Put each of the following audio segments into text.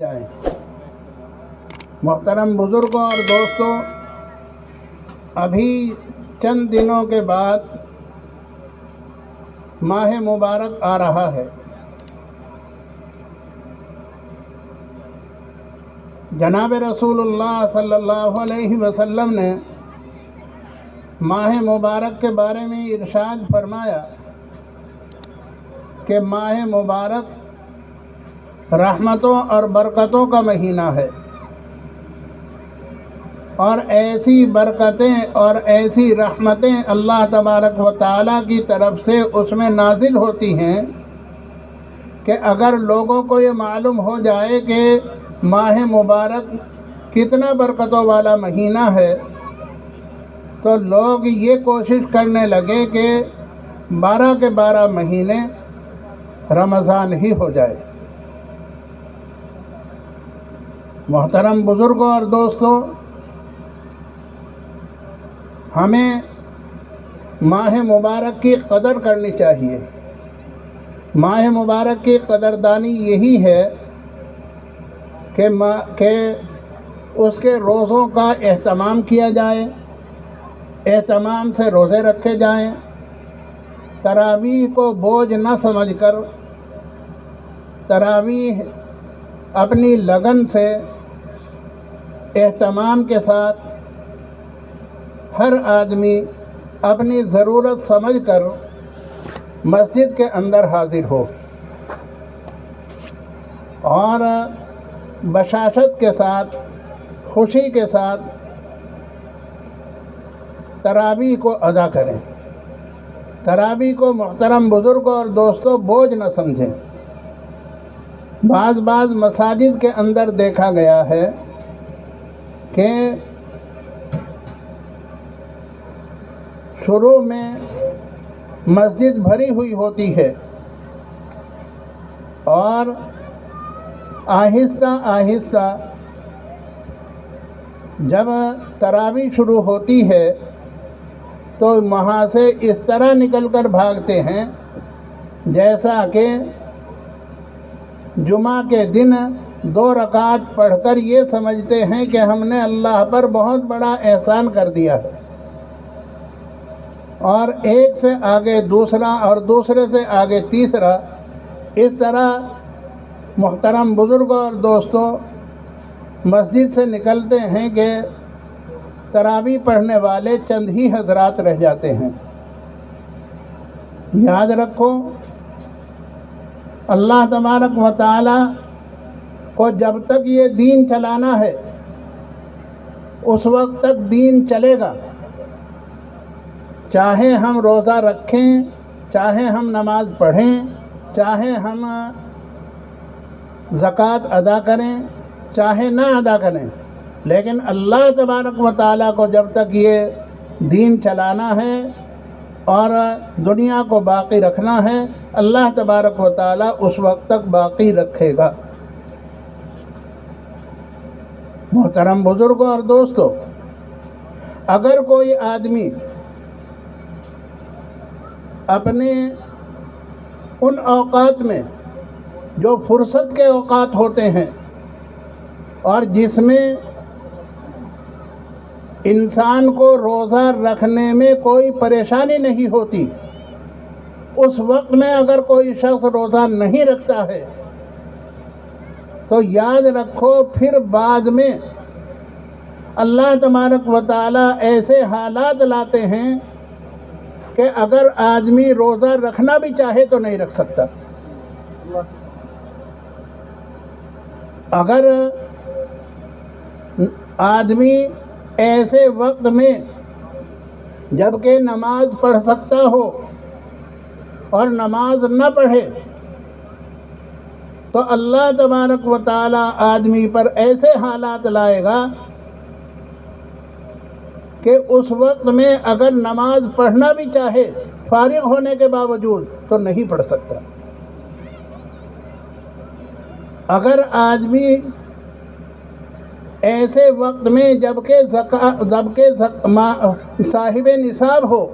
جائیں۔ محترم بزرگوں اور دوستوں، ابھی چند دنوں کے بعد ماہ مبارک آ رہا ہے۔ جناب رسول اللہ صلی اللہ علیہ وسلم نے ماہ مبارک کے بارے میں ارشاد فرمایا کہ ماہ مبارک رحمتوں اور برکتوں کا مہینہ ہے، اور ایسی برکتیں اور ایسی رحمتیں اللہ تبارک و تعالیٰ کی طرف سے اس میں نازل ہوتی ہیں کہ اگر لوگوں کو یہ معلوم ہو جائے کہ ماہ مبارک کتنا برکتوں والا مہینہ ہے تو لوگ یہ کوشش کرنے لگے کہ 12 کے 12 مہینے رمضان ہی ہو جائے۔ محترم بزرگوں اور دوستوں، ہمیں ماہ مبارک کی قدر کرنی چاہیے۔ ماہ مبارک کی قدردانی یہی ہے کہ اس کے روزوں کا اہتمام کیا جائے، اہتمام سے روزے رکھے جائیں، تراویح کو بوجھ نہ سمجھ کر تراویح اپنی لگن سے اہتمام کے ساتھ ہر آدمی اپنی ضرورت سمجھ کر مسجد کے اندر حاضر ہو اور بشاشت کے ساتھ، خوشی کے ساتھ تراویح کو ادا کریں۔ تراویح کو محترم بزرگوں اور دوستوں بوجھ نہ سمجھیں۔ بعض مساجد کے اندر دیکھا گیا ہے کہ شروع میں مسجد بھری ہوئی ہوتی ہے اور آہستہ آہستہ جب تراویح شروع ہوتی ہے تو وہاں سے اس طرح نکل کر بھاگتے ہیں جیسا کہ جمعہ کے دن 2 رکعت پڑھ کر یہ سمجھتے ہیں کہ ہم نے اللہ پر بہت بڑا احسان کر دیا ہے، اور ایک سے آگے دوسرا اور دوسرے سے آگے تیسرا، اس طرح محترم بزرگوں اور دوستوں مسجد سے نکلتے ہیں کہ تراویح پڑھنے والے چند ہی حضرات رہ جاتے ہیں۔ یاد رکھو، اللہ تبارک و تعالی کو جب تک یہ دین چلانا ہے اس وقت تک دین چلے گا، چاہے ہم روزہ رکھیں، چاہے ہم نماز پڑھیں، چاہے ہم زکوٰۃ ادا کریں، چاہے نہ ادا کریں، لیکن اللہ تبارک و تعالیٰ کو جب تک یہ دین چلانا ہے اور دنیا کو باقی رکھنا ہے، اللہ تبارک و تعالیٰ اس وقت تک باقی رکھے گا۔ محترم بزرگوں اور دوستوں، اگر کوئی آدمی اپنے ان اوقات میں جو فرصت کے اوقات ہوتے ہیں اور جس میں انسان کو روزہ رکھنے میں کوئی پریشانی نہیں ہوتی، اس وقت میں اگر کوئی شخص روزہ نہیں رکھتا ہے تو یاد رکھو پھر بعد میں اللہ تبارک و تعالیٰ ایسے حالات لاتے ہیں کہ اگر آدمی روزہ رکھنا بھی چاہے تو نہیں رکھ سکتا۔ اگر آدمی ایسے وقت میں جبکہ نماز پڑھ سکتا ہو اور نماز نہ پڑھے تو اللہ تبارک و تعالیٰ آدمی پر ایسے حالات لائے گا کہ اس وقت میں اگر نماز پڑھنا بھی چاہے فارغ ہونے کے باوجود تو نہیں پڑھ سکتا۔ اگر آدمی ایسے وقت میں جبکہ صاحب نصاب ہو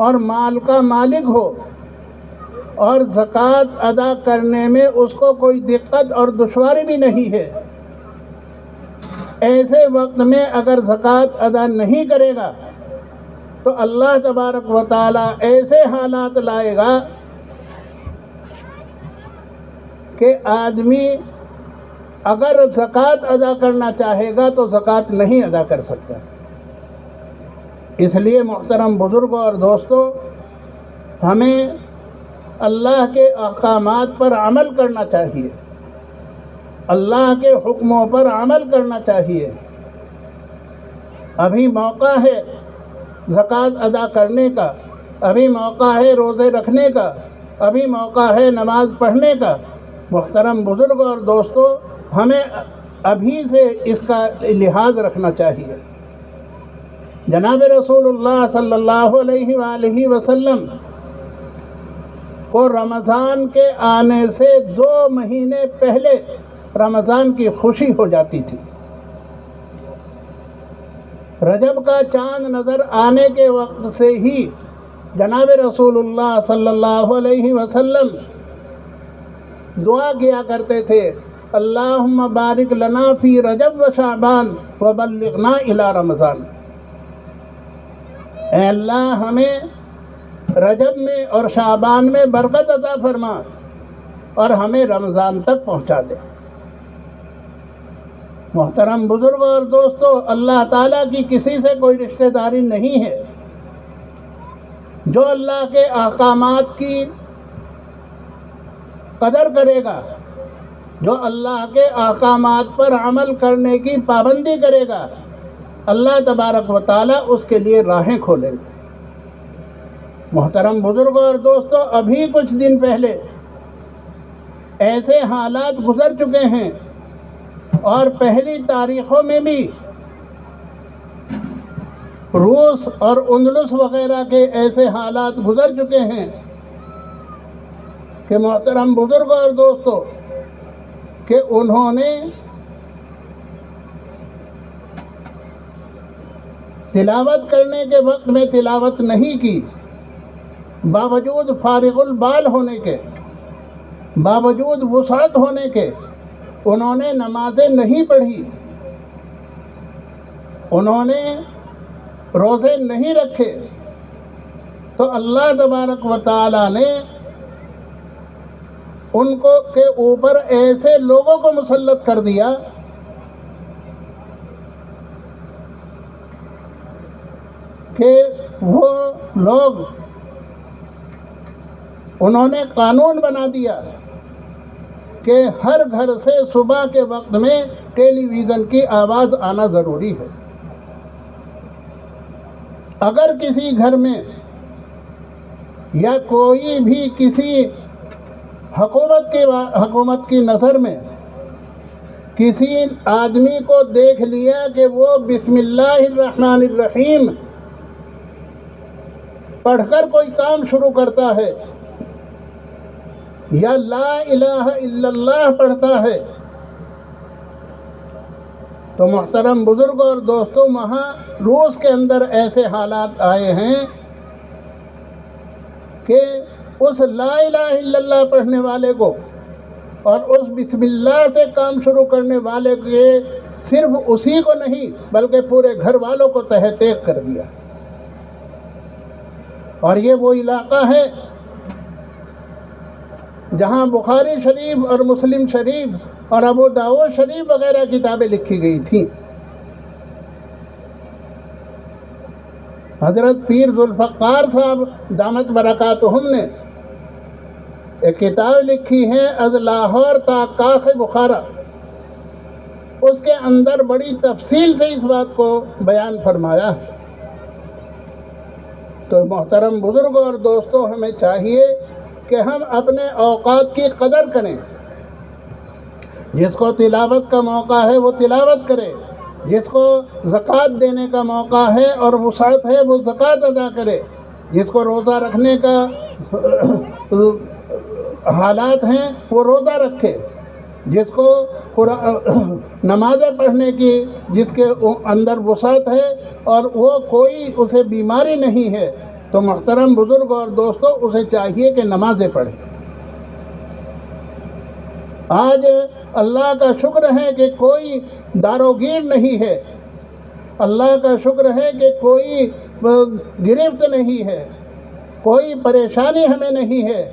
اور مال کا مالک ہو اور زکوٰۃ ادا کرنے میں اس کو کوئی دقت اور دشواری بھی نہیں ہے، ایسے وقت میں اگر زکوٰۃ ادا نہیں کرے گا تو اللہ تبارک و تعالیٰ ایسے حالات لائے گا کہ آدمی اگر زکوٰۃ ادا کرنا چاہے گا تو زکوٰۃ نہیں ادا کر سکتا۔ اس لیے محترم بزرگوں اور دوستوں، ہمیں اللہ کے احکامات پر عمل کرنا چاہیے، اللہ کے حکموں پر عمل کرنا چاہیے۔ ابھی موقع ہے زکوٰۃ ادا کرنے کا، ابھی موقع ہے روزے رکھنے کا، ابھی موقع ہے نماز پڑھنے کا۔ محترم بزرگوں اور دوستوں، ہمیں ابھی سے اس کا لحاظ رکھنا چاہیے۔ جناب رسول اللہ صلی اللہ علیہ وآلہ وسلم کو رمضان کے آنے سے 2 مہینے پہلے رمضان کی خوشی ہو جاتی تھی۔ رجب کا چاند نظر آنے کے وقت سے ہی جناب رسول اللہ صلی اللہ علیہ وسلم دعا کیا کرتے تھے، اللہم بارک لنا فی رجب و شعبان وبلغنا الی رمضان۔ اے اللہ، ہمیں رجب میں اور شعبان میں برکت عطا فرما اور ہمیں رمضان تک پہنچا دے۔ محترم بزرگوں اور دوستوں، اللہ تعالیٰ کی کسی سے کوئی رشتہ داری نہیں ہے۔ جو اللہ کے احکامات کی قدر کرے گا، جو اللہ کے احکامات پر عمل کرنے کی پابندی کرے گا، اللہ تبارک و تعالیٰ اس کے لیے راہیں کھولے گا۔ محترم بزرگوں اور دوستوں، ابھی کچھ دن پہلے ایسے حالات گزر چکے ہیں اور پہلی تاریخوں میں بھی روس اور اندلس وغیرہ کے ایسے حالات گزر چکے ہیں کہ محترم بزرگوں اور دوستوں کہ انہوں نے تلاوت کرنے کے وقت میں تلاوت نہیں کی، باوجود فارغ البال ہونے کے، باوجود وسعت ہونے کے انہوں نے نمازیں نہیں پڑھی، انہوں نے روزے نہیں رکھے، تو اللہ تبارک و تعالیٰ نے ان کو کے اوپر ایسے لوگوں کو مسلط کر دیا کہ وہ لوگ انہوں نے قانون بنا دیا کہ ہر گھر سے صبح کے وقت میں ٹیلی ویژن کی آواز آنا ضروری ہے۔ اگر کسی گھر میں یا کوئی بھی کسی حکومت کی نظر میں کسی آدمی کو دیکھ لیا کہ وہ بسم اللہ الرحمن الرحیم پڑھ کر کوئی کام شروع کرتا ہے یا لا الہ الا اللہ پڑھتا ہے، تو محترم بزرگوں اور دوستوں، وہاں روس کے اندر ایسے حالات آئے ہیں کہ اس لا الہ الا اللہ پڑھنے والے کو اور اس بسم اللہ سے کام شروع کرنے والے کے صرف اسی کو نہیں بلکہ پورے گھر والوں کو تہہ تیغ کر دیا۔ اور یہ وہ علاقہ ہے جہاں بخاری شریف اور مسلم شریف اور ابو داؤد شریف وغیرہ کتابیں لکھی گئی تھیں۔ حضرت پیر ذوالفقار صاحب دامت برکاتہم نے ایک کتاب لکھی ہے از لاہور تا کاخ بخارا، اس کے اندر بڑی تفصیل سے اس بات کو بیان فرمایا ہے۔ تو محترم بزرگوں اور دوستوں، ہمیں چاہیے کہ ہم اپنے اوقات کی قدر کریں۔ جس کو تلاوت کا موقع ہے وہ تلاوت کرے، جس کو زکوٰۃ دینے کا موقع ہے اور وسعت ہے وہ زکوٰۃ ادا کرے، جس کو روزہ رکھنے کا حالات ہیں وہ روزہ رکھے، جس کو نمازیں پڑھنے کی جس کے اندر وسعت ہے اور وہ کوئی اسے بیماری نہیں ہے، تو محترم بزرگ اور دوستو اسے چاہیے کہ نمازیں پڑھے۔ آج اللہ کا شکر ہے کہ کوئی داروگیر نہیں ہے، اللہ کا شکر ہے کہ کوئی گرفت نہیں ہے، کوئی پریشانی ہمیں نہیں ہے۔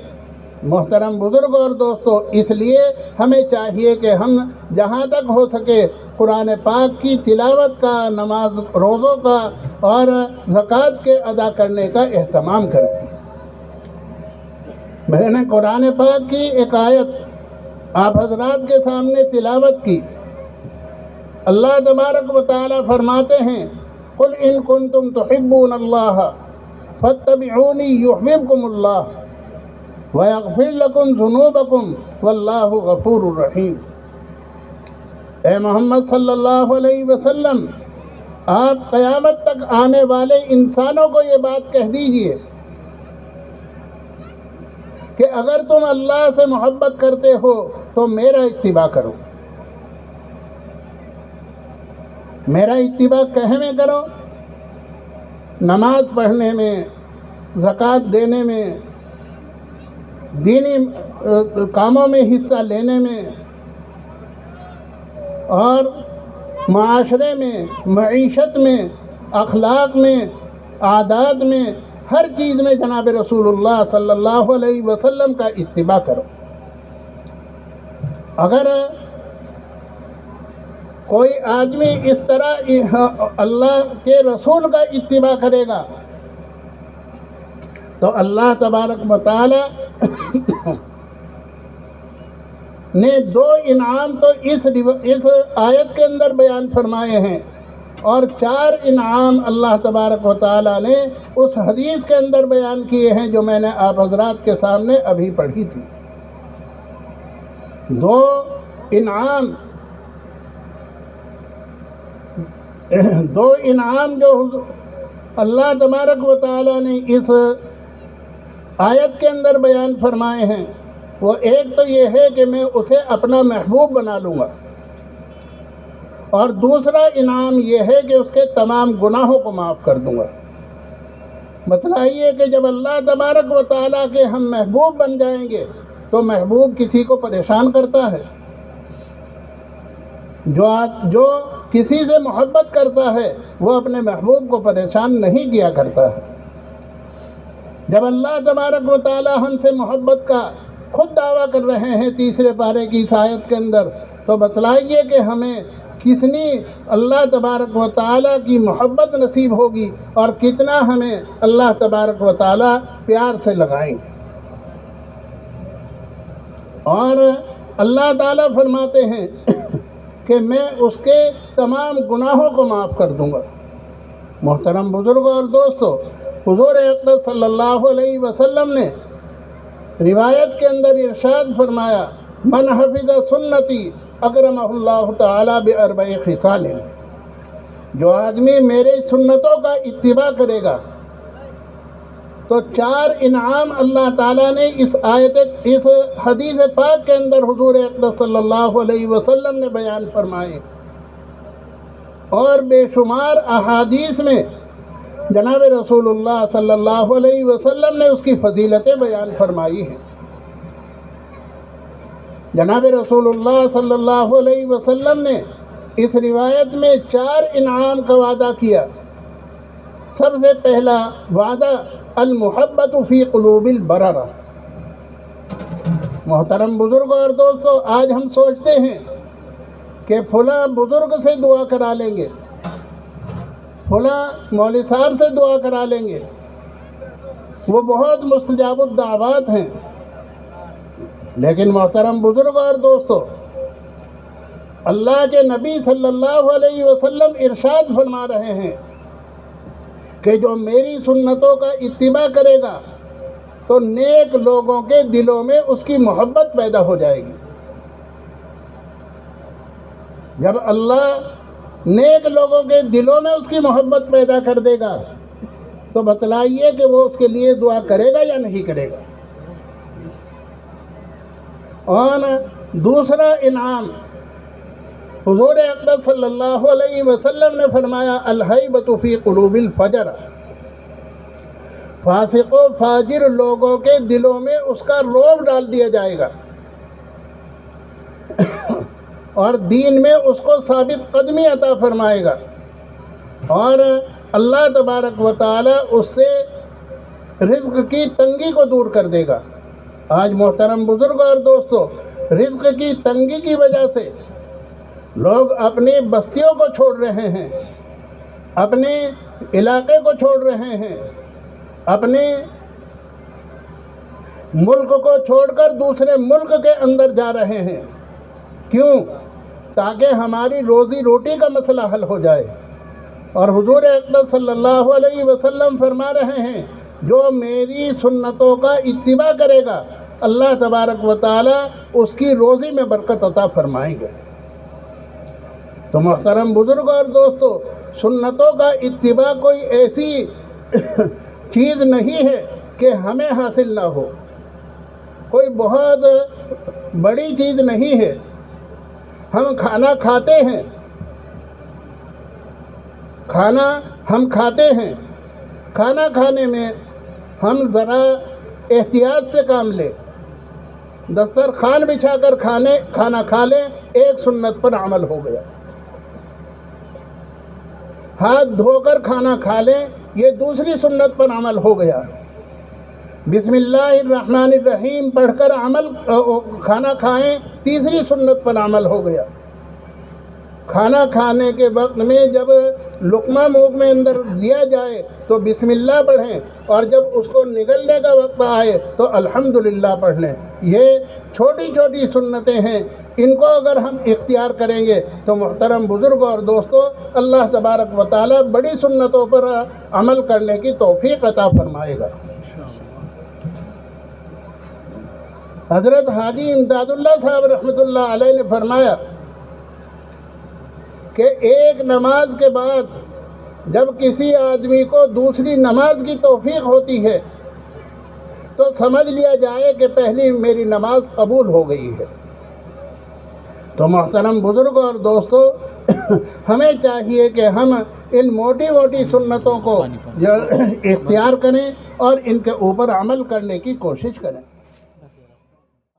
محترم بزرگ اور دوستو، اس لیے ہمیں چاہیے کہ ہم جہاں تک ہو سکے قرآن پاک کی تلاوت کا، نماز روزوں کا اور زکوٰۃ کے ادا کرنے کا اہتمام کریں۔ میں نے قرآن پاک کی ایک آیت آپ حضرات کے سامنے تلاوت کی۔ اللہ تبارک و تعالی فرماتے ہیں قل ان کنتم تحبون اللہ فاتبعونی یحببکم اللہ ویغفر لکم ذنوبکم واللہ غفور الرحیم۔ اے محمد صلی اللہ علیہ وسلم، آپ قیامت تک آنے والے انسانوں کو یہ بات کہہ دیجئے کہ اگر تم اللہ سے محبت کرتے ہو تو میرا اتباع کرو۔ میرا اتباع کہنے میں کرو، نماز پڑھنے میں، زکوٰۃ دینے میں، دینی کاموں میں حصہ لینے میں، اور معاشرے میں، معیشت میں، اخلاق میں، عادات میں، ہر چیز میں جناب رسول اللہ صلی اللہ علیہ وسلم کا اتباع کرو۔ اگر کوئی آدمی اس طرح اللہ کے رسول کا اتباع کرے گا تو اللہ تبارک و تعالی نے 2 انعام تو اس آیت کے اندر بیان فرمائے ہیں، اور 4 انعام اللہ تبارک و تعالی نے اس حدیث کے اندر بیان کیے ہیں جو میں نے آپ حضرات کے سامنے ابھی پڑھی تھی۔ 2 انعام جو اللہ تبارک و تعالی نے اس آیت کے اندر بیان فرمائے ہیں، وہ ایک تو یہ ہے کہ میں اسے اپنا محبوب بنا لوں گا، اور دوسرا انعام یہ ہے کہ اس کے تمام گناہوں کو معاف کر دوں گا۔ بتلائیے کہ جب اللہ تبارک و تعالیٰ کے ہم محبوب بن جائیں گے تو محبوب کسی کو پریشان کرتا ہے؟ جو کسی سے محبت کرتا ہے وہ اپنے محبوب کو پریشان نہیں کیا کرتا ہے۔ جب اللہ تبارک و تعالیٰ ہم سے محبت کا خود دعویٰ کر رہے ہیں 3 پارے کی اس آیت کے اندر، تو بتلائیے کہ ہمیں کتنی اللہ تبارک و تعالیٰ کی محبت نصیب ہوگی اور کتنا ہمیں اللہ تبارک و تعالیٰ پیار سے لگائیں گے۔ اور اللہ تعالیٰ فرماتے ہیں کہ میں اس کے تمام گناہوں کو معاف کر دوں گا۔ محترم بزرگوں اور دوستو، حضور اقدس صلی اللہ علیہ وسلم نے روایت کے اندر ارشاد فرمایا من حفظ سنتی اکرمہ اللہ تعالی باربع خصال، جو آدمی میرے سنتوں کا اتباع کرے گا تو 4 انعام اللہ تعالیٰ نے اس حدیث پاک کے اندر حضور اقدس صلی اللہ علیہ وسلم نے بیان فرمائے، اور بے شمار احادیث میں جناب رسول اللہ صلی اللہ علیہ وسلم نے اس کی فضیلتیں بیان فرمائی ہیں۔ جناب رسول اللہ صلی اللہ علیہ وسلم نے اس روایت میں 4 انعام کا وعدہ کیا۔ سب سے پہلا وعدہ المحبت فی قلوب البررہ۔ محترم بزرگ اور دوستو، آج ہم سوچتے ہیں کہ فلاں بزرگ سے دعا کرا لیں گے، فلاں مولوی صاحب سے دعا کرا لیں گے، وہ بہت مستجاب الدعوات ہیں۔ لیکن محترم بزرگ اور دوستو، اللہ کے نبی صلی اللہ علیہ وسلم ارشاد فرما رہے ہیں کہ جو میری سنتوں کا اتباع کرے گا تو نیک لوگوں کے دلوں میں اس کی محبت پیدا ہو جائے گی۔ جب اللہ نیک لوگوں کے دلوں میں اس کی محبت پیدا کر دے گا تو بتلائیے کہ وہ اس کے لیے دعا کرے گا یا نہیں کرے گا۔ اور دوسرا انعام حضور اقدس صلی اللہ علیہ وسلم نے فرمایا الہیبۃ فی قلوب الفجر، فاسق و فاجر لوگوں کے دلوں میں اس کا رعب ڈال دیا جائے گا اور دین میں اس کو ثابت قدمی عطا فرمائے گا، اور اللہ تبارک و تعالی اس سے رزق کی تنگی کو دور کر دے گا۔ آج محترم بزرگ اور دوستو، رزق کی تنگی کی وجہ سے لوگ اپنی بستیوں کو چھوڑ رہے ہیں، اپنے علاقے کو چھوڑ رہے ہیں، اپنے ملک کو چھوڑ کر دوسرے ملک کے اندر جا رہے ہیں۔ کیوں؟ تاکہ ہماری روزی روٹی کا مسئلہ حل ہو جائے۔ اور حضور اکرم صلی اللہ علیہ وسلم فرما رہے ہیں، جو میری سنتوں کا اتباع کرے گا اللہ تبارک و تعالی اس کی روزی میں برکت عطا فرمائیں گے۔ تو محترم بزرگ اور دوستو، سنتوں کا اتباع کوئی ایسی چیز نہیں ہے کہ ہمیں حاصل نہ ہو، کوئی بہت بڑی چیز نہیں ہے۔ ہم کھانا کھاتے ہیں، کھانا ہم کھاتے ہیں، کھانا کھانے میں ہم ذرا احتیاط سے کام لیں، دسترخوان بچھا کر کھانا کھا لیں، ایک سنت پر عمل ہو گیا۔ ہاتھ دھو کر کھانا کھا لیں، یہ دوسری سنت پر عمل ہو گیا۔ بسم اللہ الرحمن الرحیم پڑھ کر کھانا کھائیں، تیسری سنت پر عمل ہو گیا۔ کھانا کھانے کے وقت میں جب لقمہ منہ میں اندر دیا جائے تو بسم اللہ پڑھیں، اور جب اس کو نگلنے کا وقت آئے تو الحمدللہ پڑھ لیں۔ یہ چھوٹی چھوٹی سنتیں ہیں، ان کو اگر ہم اختیار کریں گے تو محترم بزرگ اور دوستو، اللہ تبارک و تعالی بڑی سنتوں پر عمل کرنے کی توفیق عطا فرمائے گا۔ حضرت حاجی امداد اللہ صاحب رحمۃ اللہ علیہ نے فرمایا کہ ایک نماز کے بعد جب کسی آدمی کو دوسری نماز کی توفیق ہوتی ہے تو سمجھ لیا جائے کہ پہلی میری نماز قبول ہو گئی ہے۔ تو محترم بزرگ اور دوستو، ہمیں چاہیے کہ ہم ان موٹی موٹی سنتوں کو اختیار کریں اور ان کے اوپر عمل کرنے کی کوشش کریں۔